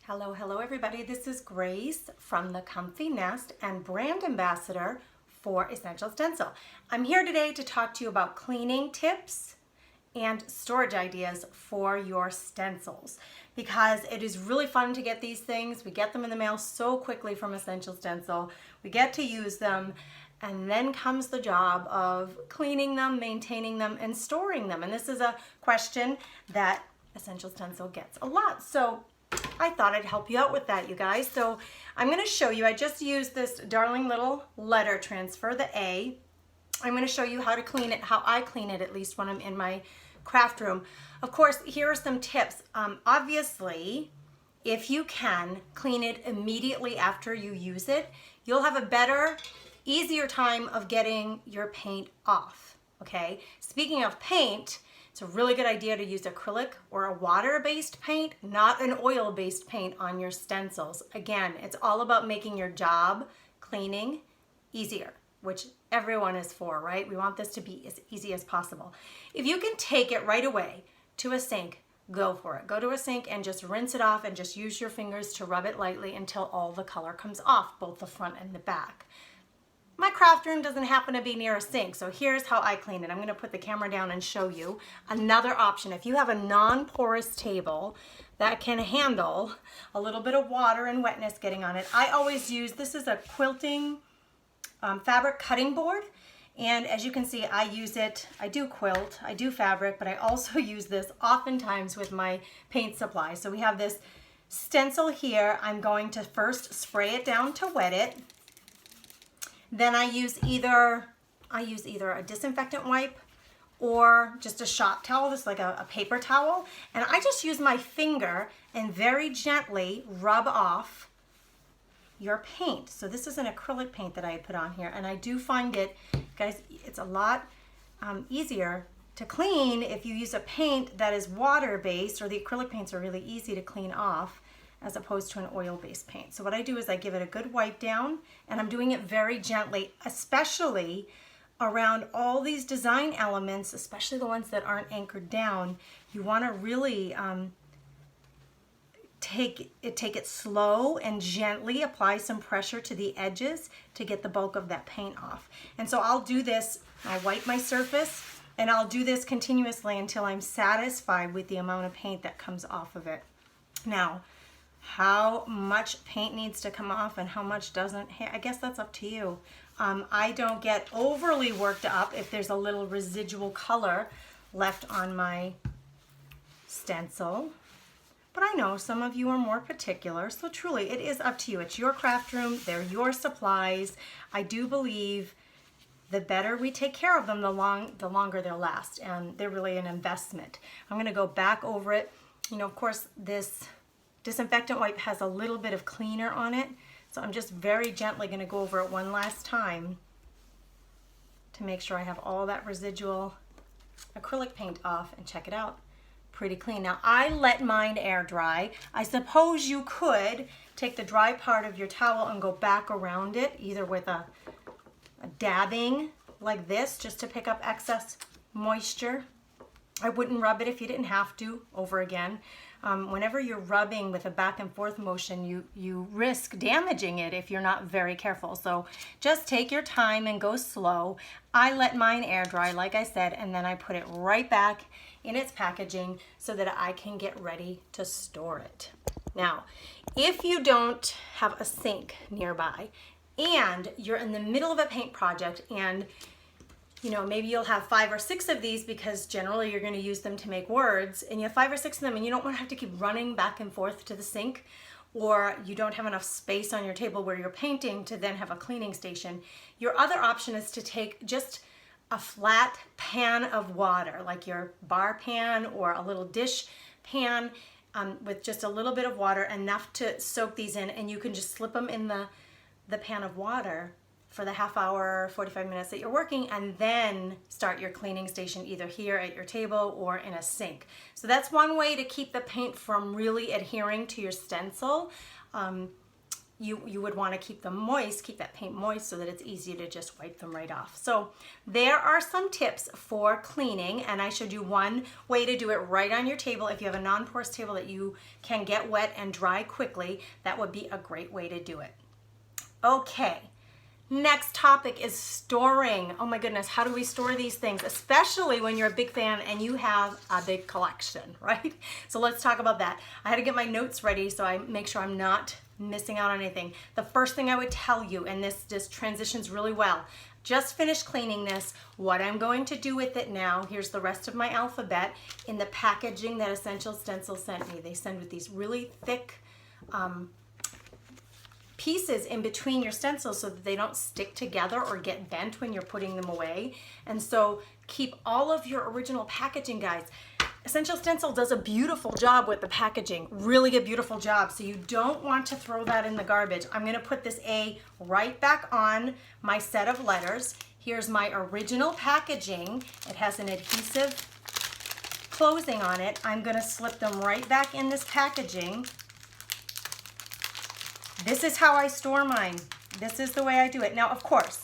Hello everybody. This is Grace from the Comfy Nest and brand ambassador for Essential Stencil. I'm here today to talk to you about cleaning tips and storage ideas for your stencils because it is really fun to get these things. We get them in the mail so quickly from Essential Stencil. We get to use them, and then comes the job of cleaning them, maintaining them, and storing them. And this is a question that Essential Stencil gets a lot. So I thought I'd help you out with that, you guys. So I'm going to show you, I just used this darling little letter transfer, the A. I'm going to show you how to clean it, how I clean it, at least when I'm in my craft room. Of course, here are some tips. Obviously, if you can clean it immediately after you use it, you'll have a better, easier time of getting your paint off, okay? Speaking of paint, it's a really good idea to use acrylic or a water-based paint, not an oil-based paint on your stencils. Again, it's all about making your job cleaning easier, which everyone is for, right? We want this to be as easy as possible. If you can take it right away to a sink, go for it. Go to a sink and just rinse it off and just use your fingers to rub it lightly until all the color comes off, both the front and the back. My craft room doesn't happen to be near a sink, so here's how I clean it. I'm going to put the camera down and show you another option. If you have a non-porous table that can handle a little bit of water and wetness getting on it, I always use, this is a quilting fabric cutting board, and as you can see, I use it, I do quilt, I do fabric, but I also use this oftentimes with my paint supply. So we have this stencil here. I'm going to first spray it down to wet it. Then I use either a disinfectant wipe or just a shop towel, just like a paper towel. And I just use my finger and very gently rub off your paint. So this is an acrylic paint that I put on here. And I do find it, guys, it's a lot easier to clean if you use a paint that is water-based, or the acrylic paints are really easy to clean off, as opposed to an oil-based paint. So what I do is I give it a good wipe down, and I'm doing it very gently, especially around all these design elements, especially the ones that aren't anchored down. You want to really take it slow and gently apply some pressure to the edges to get the bulk of that paint off. And so I'll do this, I wipe my surface, and I'll do this continuously until I'm satisfied with the amount of paint that comes off of it. Now, how much paint needs to come off and how much doesn't, I guess that's up to you. I don't get overly worked up if there's a little residual color left on my stencil, but I know some of you are more particular, so truly it is up to you. It's your craft room, they're your supplies. I do believe the better we take care of them, the longer they'll last, and they're really an investment. I'm gonna go back over it. You know, of course, this disinfectant wipe has a little bit of cleaner on it, so I'm just very gently going to go over it one last time to make sure I have all that residual acrylic paint off, and check it out, pretty clean. Now I let mine air dry. I suppose you could take the dry part of your towel and go back around it, either with a dabbing like this, just to pick up excess moisture. I wouldn't rub it if you didn't have to over again. Whenever you're rubbing with a back and forth motion, you risk damaging it if you're not very careful. So just take your time and go slow. I let mine air dry, like I said, and then I put it right back in its packaging so that I can get ready to store it. Now, if you don't have a sink nearby and you're in the middle of a paint project, and you know, maybe you'll have 5 or 6 of these because generally you're going to use them to make words, and you have 5 or 6 of them and you don't want to have to keep running back and forth to the sink, or you don't have enough space on your table where you're painting to then have a cleaning station. Your other option is to take just a flat pan of water, like your bar pan or a little dish pan, with just a little bit of water, enough to soak these in, and you can just slip them in the pan of water for the half hour, 45 minutes that you're working, and then start your cleaning station either here at your table or in a sink. So that's one way to keep the paint from really adhering to your stencil. you would want to keep them moist, keep that paint moist so that it's easy to just wipe them right off. So there are some tips for cleaning, and I showed you one way to do it right on your table. If you have a non-porous table that you can get wet and dry quickly, that would be a great way to do it. Okay. Next topic is storing. Oh my goodness, how do we store these things? Especially when you're a big fan and you have a big collection, right? So let's talk about that. I had to get my notes ready so I make sure I'm not missing out on anything. The first thing I would tell you, and this just transitions really well, just finished cleaning this. What I'm going to do with it now, here's the rest of my alphabet in the packaging that Essential Stencil sent me. They send with these really thick pieces in between your stencils so that they don't stick together or get bent when you're putting them away. And so keep all of your original packaging, guys. Essential Stencil does a beautiful job with the packaging, really a beautiful job. So you don't want to throw that in the garbage. I'm gonna put this A right back on my set of letters. Here's my original packaging. It has an adhesive closing on it. I'm gonna slip them right back in this packaging. This is how I store mine. This is the way I do it. Now, of course,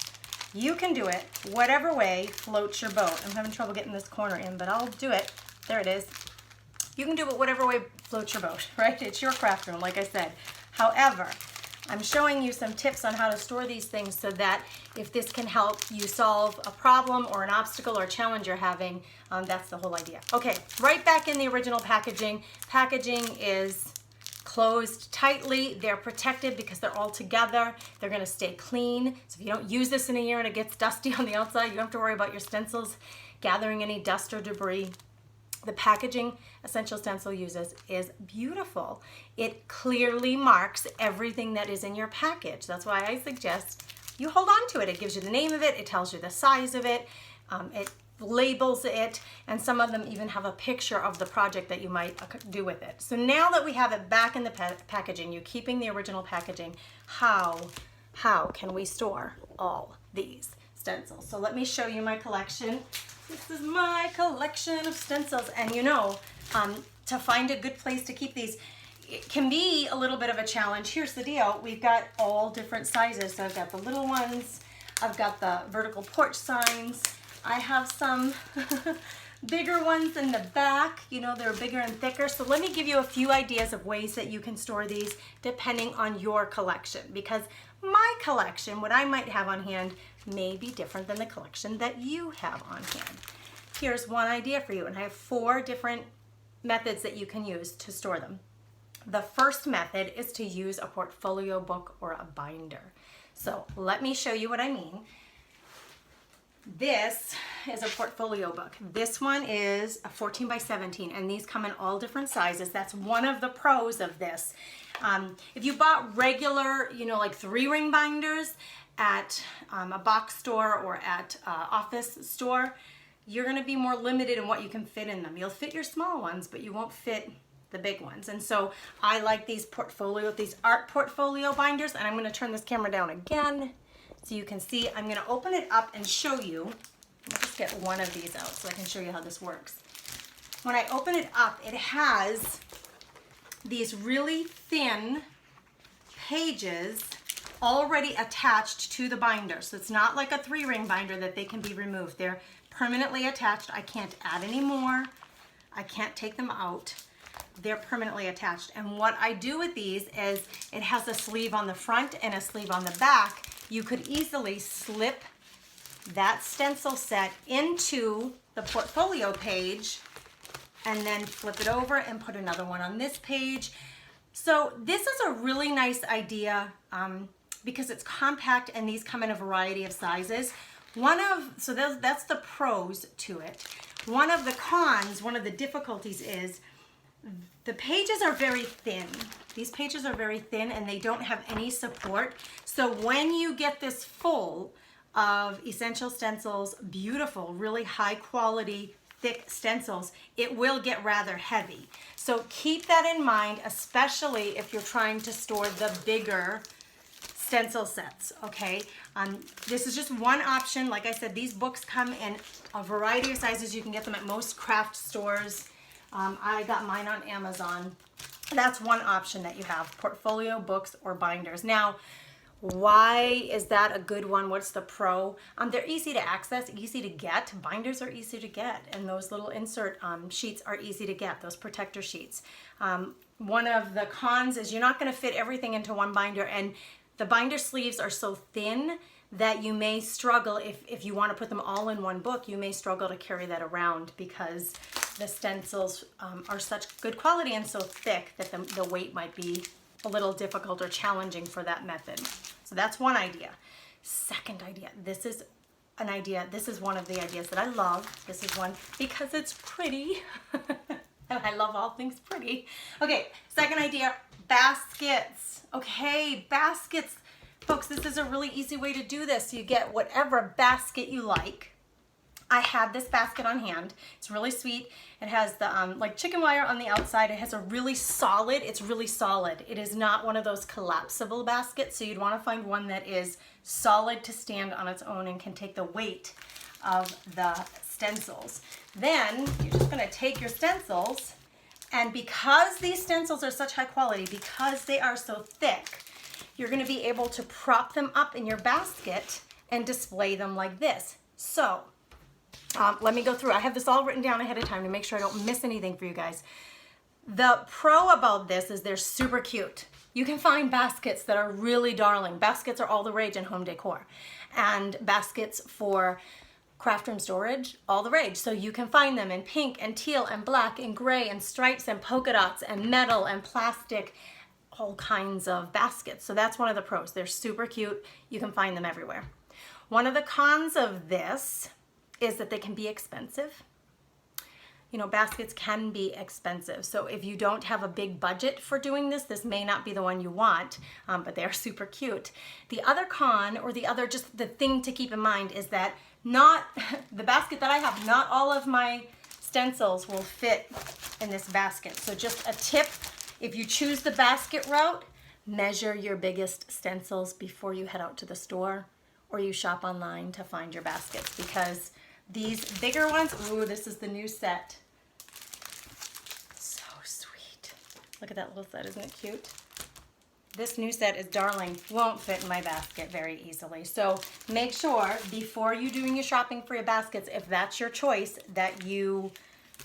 you can do it whatever way floats your boat. I'm having trouble getting this corner in, but I'll do it. There it is. You can do it whatever way floats your boat, right? It's your craft room, like I said. However, I'm showing you some tips on how to store these things so that if this can help you solve a problem or an obstacle or a challenge you're having, that's the whole idea. Okay, right back in the original packaging. Packaging is closed tightly. They're protected because they're all together. They're gonna stay clean. So if you don't use this in a year and it gets dusty on the outside, you don't have to worry about your stencils gathering any dust or debris. The packaging Essential Stencil uses is beautiful. It clearly marks everything that is in your package. That's why I suggest you hold on to it. It gives you the name of it. It tells you the size of it. It labels it, and some of them even have a picture of the project that you might do with it. So now that we have it back in the packaging, you're keeping the original packaging, how can we store all these stencils? So let me show you my collection. This is my collection of stencils, and you know, to find a good place to keep these, it can be a little bit of a challenge. Here's the deal. We've got all different sizes. So I've got the little ones, I've got the vertical porch signs, I have some bigger ones in the back, you know, they're bigger and thicker. So let me give you a few ideas of ways that you can store these depending on your collection, because my collection, what I might have on hand, may be different than the collection that you have on hand. Here's one idea for you, and I have 4 different methods that you can use to store them. The first method is to use a portfolio book or a binder. So let me show you what I mean. This is a portfolio book. This one is a 14 by 17, and these come in all different sizes. That's one of the pros of this. If you bought regular, you know, like 3-ring binders at a box store or at an office store, you're gonna be more limited in what you can fit in them. You'll fit your small ones, but you won't fit the big ones. And so I like these art portfolio binders, and I'm gonna turn this camera down again so you can see. I'm gonna open it up and show you. Let's just get one of these out so I can show you how this works. When I open it up, it has these really thin pages already attached to the binder. So it's not like a 3-ring binder that they can be removed. They're permanently attached. I can't add any more. I can't take them out. They're permanently attached. And what I do with these is it has a sleeve on the front and a sleeve on the back. You could easily slip that stencil set into the portfolio page and then flip it over and put another one on this page. So this is a really nice idea because it's compact and these come in a variety of sizes. So that's the pros to it. One of the cons, one of the difficulties is the pages are very thin. These pages are very thin and they don't have any support. So when you get this full of Essential Stencils, beautiful, really high quality, thick stencils, it will get rather heavy. So keep that in mind, especially if you're trying to store the bigger stencil sets, okay? This is just one option. Like I said, these books come in a variety of sizes. You can get them at most craft stores. I got mine on Amazon. That's one option that you have, portfolio, books, or binders. Now, why is that a good one? What's the pro? They're easy to access, easy to get. Binders are easy to get, and those little insert sheets are easy to get, those protector sheets. One of the cons is you're not going to fit everything into one binder, and the binder sleeves are so thin that you may struggle, if you want to put them all in one book, you may struggle to carry that around because the stencils are such good quality and so thick that the weight might be a little difficult or challenging for that method. So that's one idea. Second idea, this is one of the ideas that I love. This is one because it's pretty. And I love all things pretty. Okay, second idea, baskets. Okay, baskets. Folks, this is a really easy way to do this. You get whatever basket you like. I had this basket on hand. It's really sweet. It has the like chicken wire on the outside. It has a really solid, it's really solid. It is not one of those collapsible baskets, so you'd want to find one that is solid to stand on its own and can take the weight of the stencils. Then you're just going to take your stencils, and because these stencils are such high quality, because they are so thick, you're going to be able to prop them up in your basket and display them like this. So let me go through. I have this all written down ahead of time to make sure I don't miss anything for you guys. The pro about this is they're super cute. You can find baskets that are really darling. Baskets are all the rage in home decor. And baskets for craft room storage, all the rage. So you can find them in pink and teal and black and gray and stripes and polka dots and metal and plastic, all kinds of baskets. So that's one of the pros. They're super cute. You can find them everywhere. One of the cons of this is that they can be expensive. You know, baskets can be expensive. So if you don't have a big budget for doing this, this may not be the one you want, but they are super cute. The other con, or just the thing to keep in mind, is that the basket that I have, not all of my stencils will fit in this basket. So just a tip, if you choose the basket route, measure your biggest stencils before you head out to the store or you shop online to find your baskets, because these bigger ones, ooh, this is the new set. So sweet. Look at that little set, isn't it cute? This new set is darling, won't fit in my basket very easily. So make sure before you doing your shopping for your baskets, if that's your choice, that you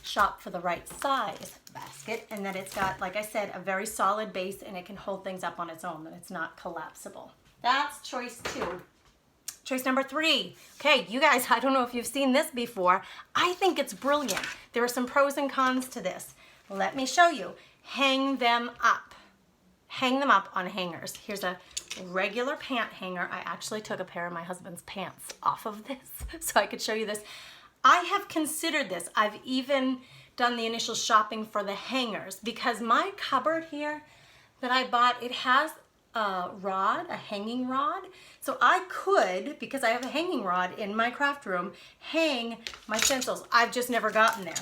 shop for the right size basket and that it's got, like I said, a very solid base and it can hold things up on its own, that it's not collapsible. That's choice 2. Choice number 3. Okay, you guys, I don't know if you've seen this before. I think it's brilliant. There are some pros and cons to this. Let me show you. Hang them up. Hang them up on hangers. Here's a regular pant hanger. I actually took a pair of my husband's pants off of this so I could show you this. I have considered this. I've even done the initial shopping for the hangers because my cupboard here that I bought, it has a rod, a hanging rod. So I could, because I have a hanging rod in my craft room, hang my stencils. I've just never gotten there.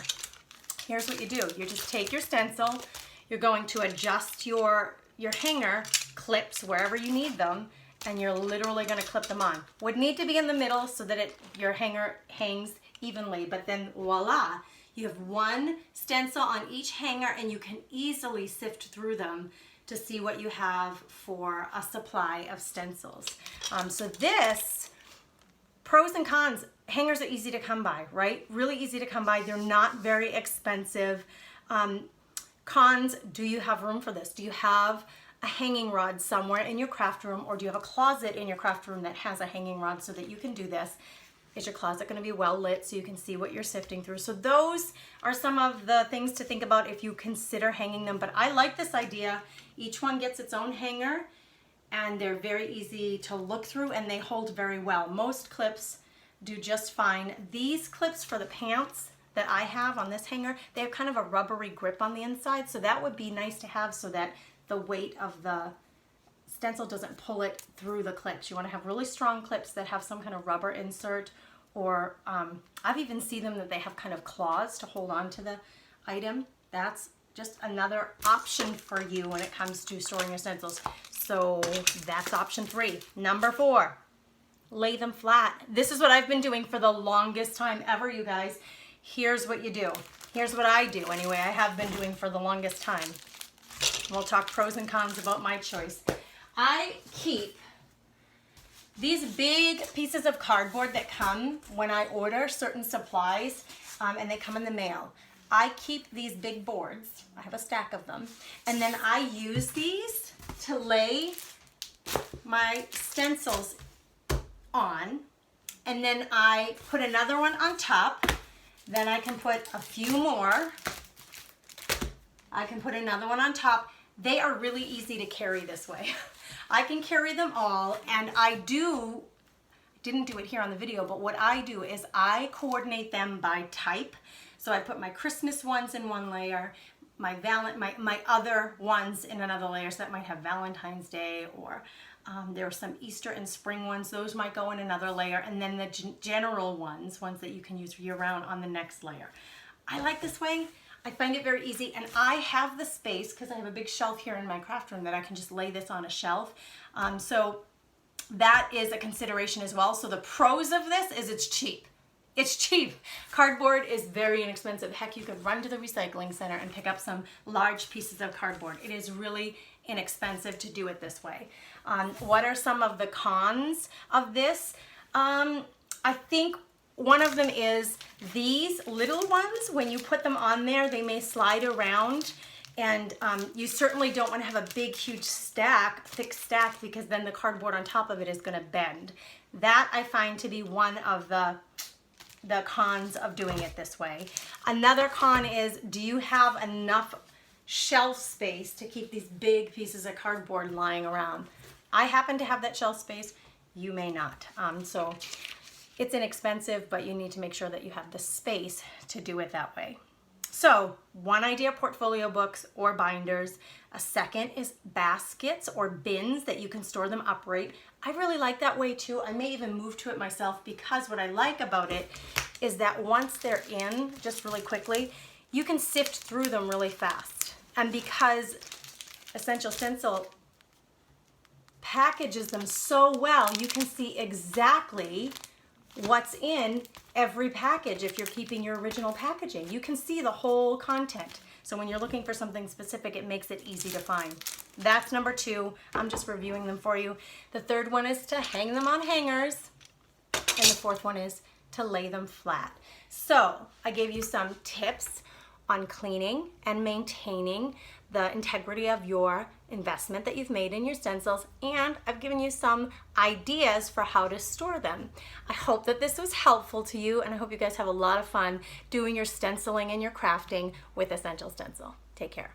Here's what you do. You just take your stencil, you're going to adjust your hanger clips wherever you need them, and you're literally going to clip them on. Would need to be in the middle so that your hanger hangs evenly, but then voila, you have one stencil on each hanger and you can easily sift through them to see what you have for a supply of stencils. So this, pros and cons, hangers are easy to come by, right? Really easy to come by. They're not very expensive. Cons, do you have room for this? Do you have a hanging rod somewhere in your craft room, or do you have a closet in your craft room that has a hanging rod so that you can do this? Is your closet going to be well lit so you can see what you're sifting through? So those are some of the things to think about if you consider hanging them. But I like this idea. Each one gets its own hanger and they're very easy to look through and they hold very well. Most clips do just fine. These clips for the pants that I have on this hanger, they have kind of a rubbery grip on the inside. So that would be nice to have so that the weight of the stencil doesn't pull it through the clips. You want to have really strong clips that have some kind of rubber insert, or I've even seen them that they have kind of claws to hold on to the item. That's just another option for you when it comes to storing your stencils. So that's option 3. Number 4, lay them flat. This is what I've been doing for the longest time ever, you guys. Here's what you do. Here's what I do anyway. I have been doing for the longest time. We'll talk pros and cons about my choice. I keep these big pieces of cardboard that come when I order certain supplies, and they come in the mail. I keep these big boards. I have a stack of them. And then I use these to lay my stencils on. And then I put another one on top. Then I can put a few more. I can put another one on top. They are really easy to carry this way. I can carry them all, and I didn't do it here on the video, but what I do is I coordinate them by type. So I put my Christmas ones in one layer, my other ones in another layer, so that might have Valentine's Day, or there are some Easter and spring ones. Those might go in another layer, and then the general ones that you can use year-round, on the next layer. I like this way. I find it very easy, and I have the space because I have a big shelf here in my craft room that I can just lay this on a shelf. So that is a consideration as well. So the pros of this is it's cheap. It's cheap. Cardboard is very inexpensive. Heck, you could run to the recycling center and pick up some large pieces of cardboard. It is really inexpensive to do it this way. What are some of the cons of this? I think one of them is these little ones, when you put them on there, they may slide around, and you certainly don't want to have a big, huge stack, thick stack, because then the cardboard on top of it is going to bend. That I find to be one of the cons of doing it this way. Another con is, do you have enough shelf space to keep these big pieces of cardboard lying around? I happen to have that shelf space. You may not. So it's inexpensive, but you need to make sure that you have the space to do it that way. So one idea, portfolio books or binders. A second is baskets or bins that you can store them upright. I really like that way too. I may even move to it myself, because what I like about it is that once they're in, just really quickly, you can sift through them really fast. And because Essential Stencil packages them so well, you can see exactly what's in every package. If you're keeping your original packaging, you can see the whole content. So when you're looking for something specific, it makes it easy to find. That's number two. I'm just reviewing them for you. The third one is to hang them on hangers. And the fourth one is to lay them flat. So I gave you some tips on cleaning and maintaining the integrity of your investment that you've made in your stencils, and I've given you some ideas for how to store them. I hope that this was helpful to you, and I hope you guys have a lot of fun doing your stenciling and your crafting with Essential Stencil. Take care.